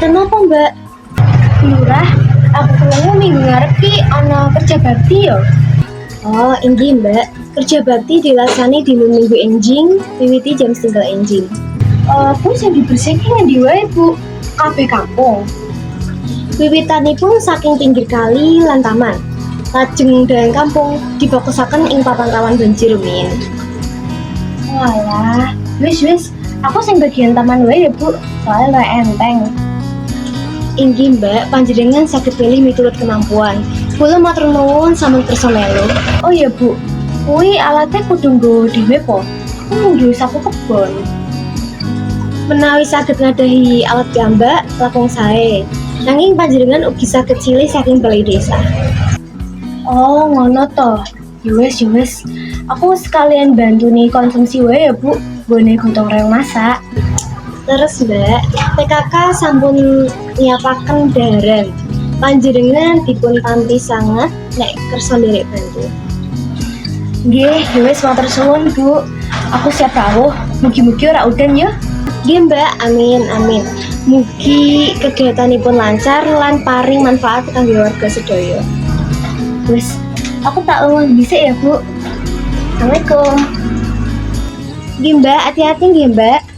Wonten napa, Mbak? Lurah, aku krungu minggu ngarep ki ana kerja bakti yo. Oh, inggih, Mbak. Kerja bakti dilaksani di minggu enjing, wiwiti jam 1 enjing. Bu sing dibersihke ngendi wae, Bu? Kabeh kampung. Wiwitanipun saking pinggir kali lan taman. Lajeng daeng kampung difokusaken ing papan rawan banjir rumiyin. Walah, wis, aku sing bagian taman wae ya, Bu. Soalnya luwih enteng. Inggih, Mbak, panjenengan saged pilih miturut kemampuan. Kula matur nuwun sampun kersa melu. Oh iya, Bu. Kuwi alatnya kudu nggo dhewe po. Aku mung sapu kebon. Menawi saged ngadahi alat piyambak langkung sae. Nanging panjenengan ugi saged silih saking balai desa. Oh, ngono to. Ya wis. Aku sekalian bantu nih konsumsi wae ya, Bu. Gone gotong royong masak. Terus, Mbak, PKK sampun nyiapaken daharan. Panjenengan dipun tampi sangat nek kersa nderek bantu. Nggih, ya wis matur suwun, Bu. Aku siap rawuh. Mugi-mugi ora udan ya. Nggih, Mbak, amin. Mugi kegiatanipun lancar lan paring manfaat kangge warga sedaya. Wis, aku tak lunga dhisik ya, Bu. Assalamualaikum. Nggih, Mbak, hati-hati nggih, Mbak.